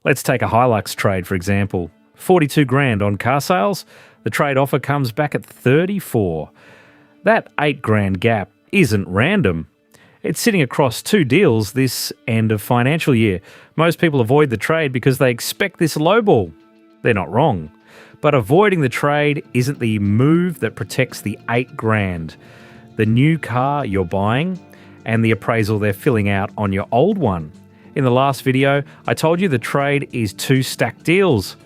Let's take a Hilux trade, for example. 42 grand on Carsales. The trade offer comes back at 34. That 8 grand gap isn't random. It's sitting across two deals this end of financial year. Most people avoid the trade because they expect this lowball. They're not wrong. But avoiding the trade isn't the move that protects the 8 grand. The new car you're buying and the appraisal they're filling out on your old one. In the last video, I told you the trade is two stacked deals,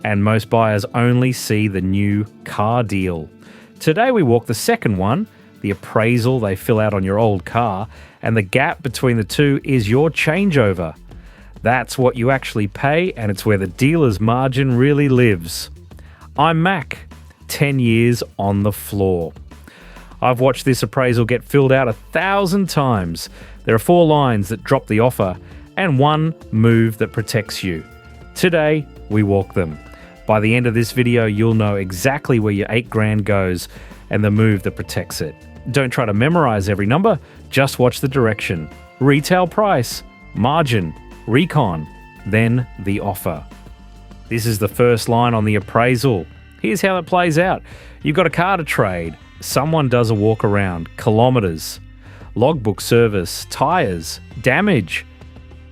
and most buyers only see the new car deal. Today we walk the second one, the appraisal they fill out on your old car, and the gap between the two is your changeover. That's what you actually pay, and it's where the dealer's margin really lives. I'm Mac, 10 years on the floor. I've watched this appraisal get filled out 1,000 times. There are 4 lines that drop the offer, and one move that protects you. Today, we walk them. By the end of this video, you'll know exactly where your 8 grand goes and the move that protects it. Don't try to memorize every number, just watch the direction. Retail price, margin, recon, then the offer. This is the first line on the appraisal. Here's how it plays out. You've got a car to trade. Someone does a walk around, kilometres, logbook service, tyres, damage.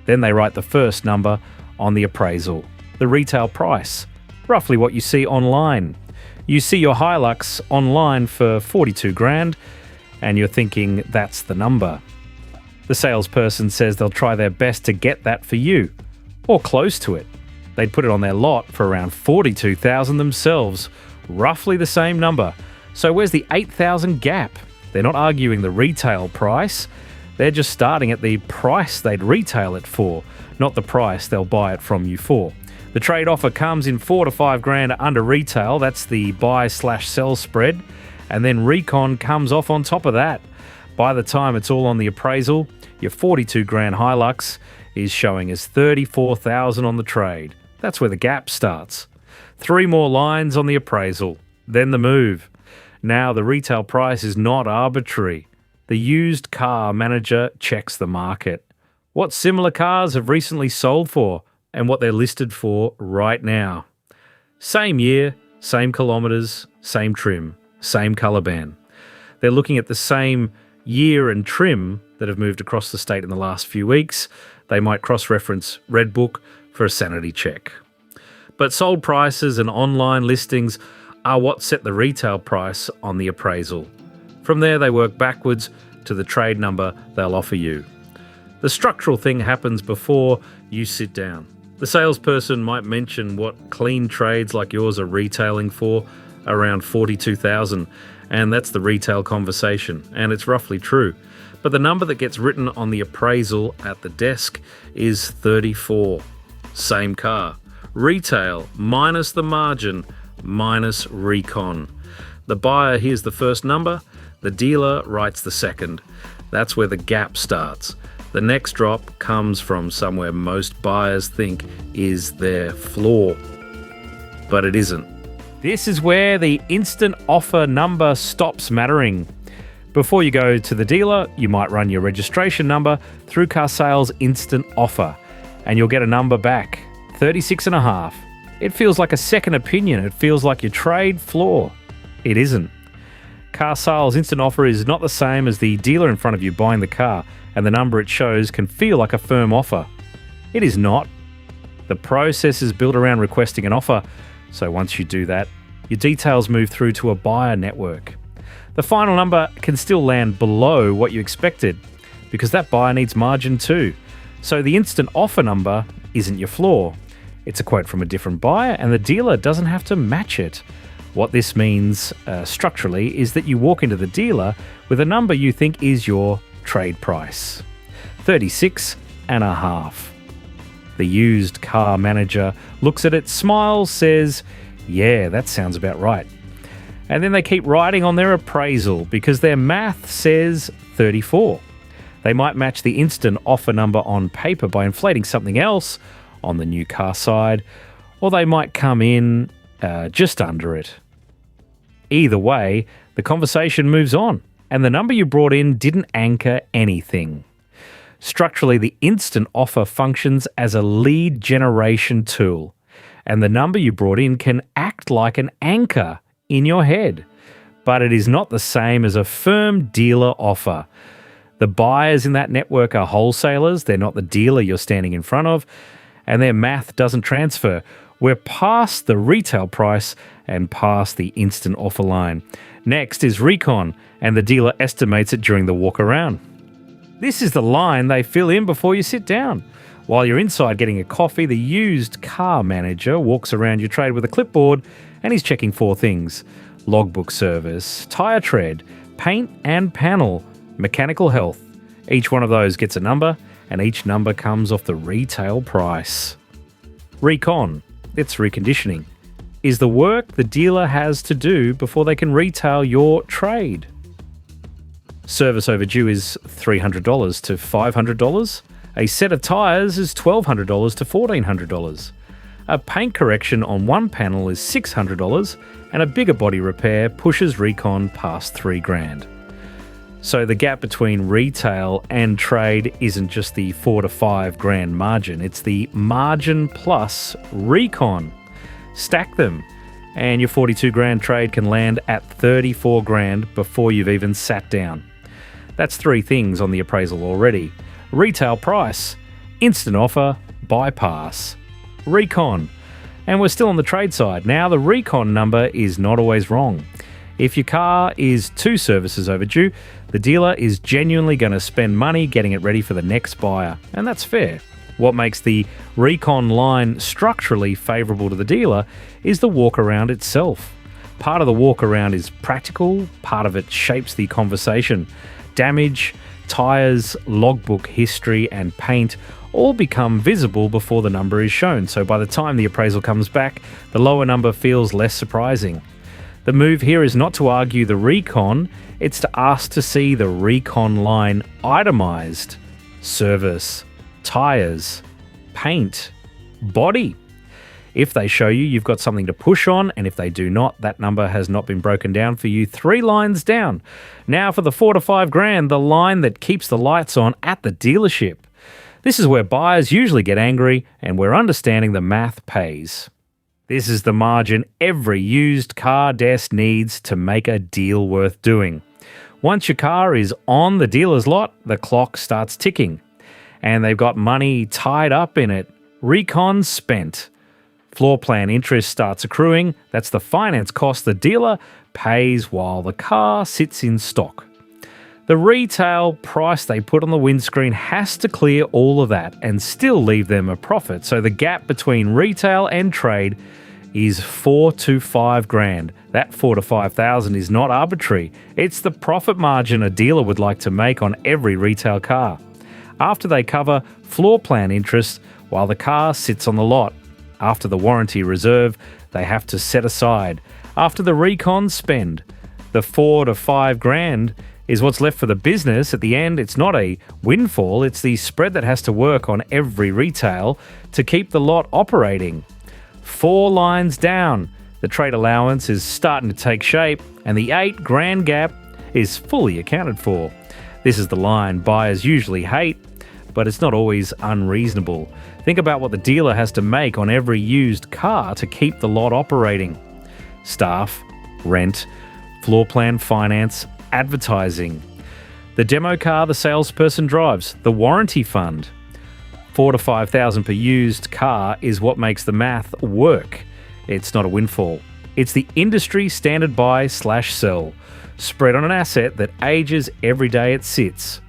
Then they write the first number on the appraisal, the retail price, roughly what you see online. You see your Hilux online for 42 grand and you're thinking that's the number. The salesperson says they'll try their best to get that for you, or close to it. They'd put it on their lot for around 42,000 themselves, roughly the same number. So where's the 8,000 gap? They're not arguing the retail price. They're just starting at the price they'd retail it for, not the price they'll buy it from you for. The trade offer comes in 4 to 5 grand under retail. That's the buy/sell spread. And then recon comes off on top of that. By the time it's all on the appraisal, your 42 grand Hilux is showing as 34,000 on the trade. That's where the gap starts. 3 more lines on the appraisal, then the move. Now the retail price is not arbitrary. The used car manager checks the market. What similar cars have recently sold for and what they're listed for right now. Same year, same kilometres, same trim, same colour band. They're looking at the same year and trim that have moved across the state in the last few weeks. They might cross-reference Redbook for a sanity check. But sold prices and online listings are what set the retail price on the appraisal. From there, they work backwards to the trade number they'll offer you. The structural thing happens before you sit down. The salesperson might mention what clean trades like yours are retailing for, around 42,000, and that's the retail conversation, and it's roughly true. But the number that gets written on the appraisal at the desk is 34. Same car. Retail minus the margin minus recon. The buyer hears the first number, the dealer writes the second. That's where the gap starts. The next drop comes from somewhere most buyers think is their floor, but it isn't. This is where the instant offer number stops mattering. Before you go to the dealer, you might run your registration number through Carsales Instant Offer, and you'll get a number back, 36.5. It feels like a second opinion. It feels like your trade floor. It isn't. Carsales Instant Offer is not the same as the dealer in front of you buying the car, and the number it shows can feel like a firm offer. It is not. The process is built around requesting an offer, so once you do that, your details move through to a buyer network. The final number can still land below what you expected, because that buyer needs margin too. So the instant offer number isn't your floor. It's a quote from a different buyer, and the dealer doesn't have to match it. What this means structurally is that you walk into the dealer with a number you think is your trade price, 36.5. The used car manager looks at it, smiles, says, yeah, that sounds about right. And then they keep writing on their appraisal because their math says 34. They might match the instant offer number on paper by inflating something else on the new car side, or they might come in just under it. Either way, the conversation moves on, and the number you brought in didn't anchor anything. Structurally, the instant offer functions as a lead generation tool, and the number you brought in can act like an anchor in your head. But it is not the same as a firm dealer offer. The buyers in that network are wholesalers, they're not the dealer you're standing in front of, and their math doesn't transfer. We're past the retail price and past the instant offer line. Next is recon, and the dealer estimates it during the walk around. This is the line they fill in before you sit down. While you're inside getting a coffee, the used car manager walks around your trade with a clipboard and he's checking 4 things: logbook service, tyre tread, paint and panel, mechanical health. Each one of those gets a number, and each number comes off the retail price. Recon, it's reconditioning, is the work the dealer has to do before they can retail your trade. Service overdue is $300 to $500. A set of tyres is $1,200 to $1,400. A paint correction on one panel is $600, and a bigger body repair pushes recon past $3,000. So the gap between retail and trade isn't just the $4,000 to $5,000 margin, it's the margin plus recon. Stack them, and your $42,000 trade can land at $34,000 before you've even sat down. That's 3 things on the appraisal already: retail price, instant offer, bypass, recon. And we're still on the trade side. Now, the recon number is not always wrong. If your car is 2 services overdue, the dealer is genuinely going to spend money getting it ready for the next buyer, and that's fair. What makes the recon line structurally favourable to the dealer is the walk around itself. Part of the walk around is practical, part of it shapes the conversation. Damage, tyres, logbook history and paint all become visible before the number is shown, so by the time the appraisal comes back, the lower number feels less surprising. The move here is not to argue the recon, it's to ask to see the recon line itemised. Service, tyres, paint, body. If they show you, you've got something to push on, and if they do not, that number has not been broken down for you 3 lines down. Now for the $4,000 to $5,000, the line that keeps the lights on at the dealership. This is where buyers usually get angry, and where understanding the math pays. This is the margin every used car desk needs to make a deal worth doing. Once your car is on the dealer's lot, the clock starts ticking, and they've got money tied up in it. Recon spent. Floor plan interest starts accruing. That's the finance cost the dealer pays while the car sits in stock. The retail price they put on the windscreen has to clear all of that and still leave them a profit. So the gap between retail and trade is $4,000 to $5,000. That $4,000 to $5,000 is not arbitrary. It's the profit margin a dealer would like to make on every retail car. After they cover floor plan interest while the car sits on the lot. After the warranty reserve, they have to set aside. After the recon spend, the $4,000 to $5,000 is what's left for the business. At the end, it's not a windfall, it's the spread that has to work on every retail to keep the lot operating. 4 lines down, the trade allowance is starting to take shape, and the $8,000 gap is fully accounted for. This is the line buyers usually hate, but it's not always unreasonable. Think about what the dealer has to make on every used car to keep the lot operating. Staff, rent, floor plan finance, advertising. The demo car the salesperson drives, the warranty fund. $4,000 to $5,000 per used car is what makes the math work. It's not a windfall. It's the industry standard buy/sell, spread on an asset that ages every day it sits.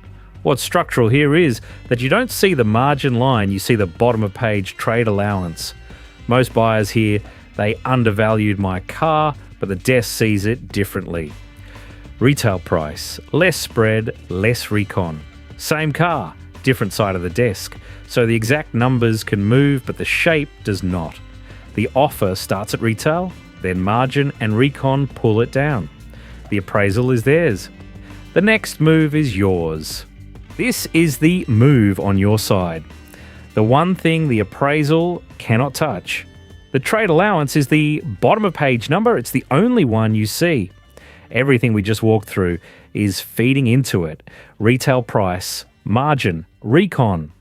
What's structural here is that you don't see the margin line, you see the bottom of page trade allowance. Most buyers here, they undervalued my car, but the desk sees it differently. Retail price, less spread, less recon. Same car, different side of the desk. So the exact numbers can move, but the shape does not. The offer starts at retail, then margin and recon pull it down. The appraisal is theirs. The next move is yours. This is the move on your side. The one thing the appraisal cannot touch. The trade allowance is the bottom of page number. It's the only one you see. Everything we just walked through is feeding into it. Retail price, margin, recon.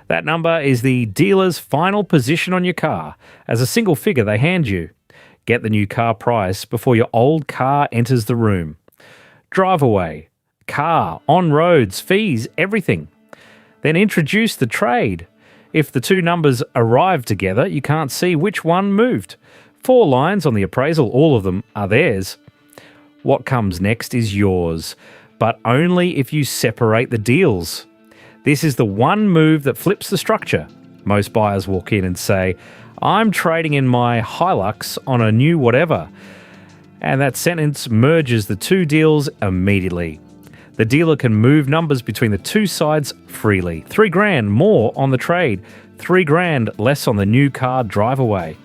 That number is the dealer's final position on your car as a single figure they hand you. Get the new car price before your old car enters the room. Drive away, car, on roads, fees, everything. Then introduce the trade. If the two numbers arrive together, you can't see which one moved. 4 lines on the appraisal, all of them are theirs. What comes next is yours, but only if you separate the deals. This is the one move that flips the structure. Most buyers walk in and say, "I'm trading in my Hilux on a new whatever." And that sentence merges the two deals immediately. The dealer can move numbers between the two sides freely. $3,000 more on the trade, $3,000 less on the new car drive away.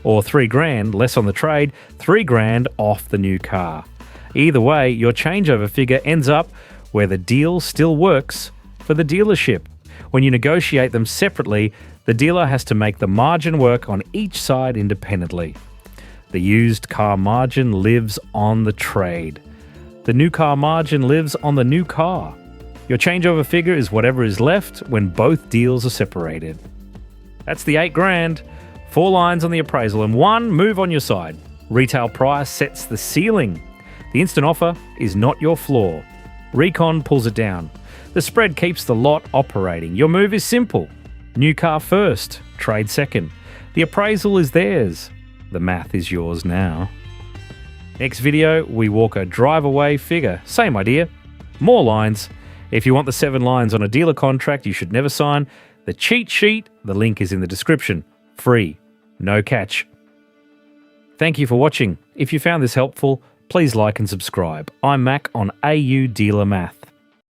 Or $3,000 less on the trade, $3,000 off the new car. Either way, your changeover figure ends up where the deal still works for the dealership. When you negotiate them separately, the dealer has to make the margin work on each side independently. The used car margin lives on the trade. The new car margin lives on the new car. Your changeover figure is whatever is left when both deals are separated. That's the $8,000, 4 lines on the appraisal and 1 move on your side. Retail price sets the ceiling. The instant offer is not your floor. Recon pulls it down. The spread keeps the lot operating. Your move is simple. New car first, trade second. The appraisal is theirs. The math is yours now. Next video, we walk a drive away figure. Same idea. More lines. If you want the 7 lines on a dealer contract you should never sign, the cheat sheet, the link is in the description. Free. No catch. Thank you for watching. If you found this helpful, please like and subscribe. I'm Mac on AU Dealer Math.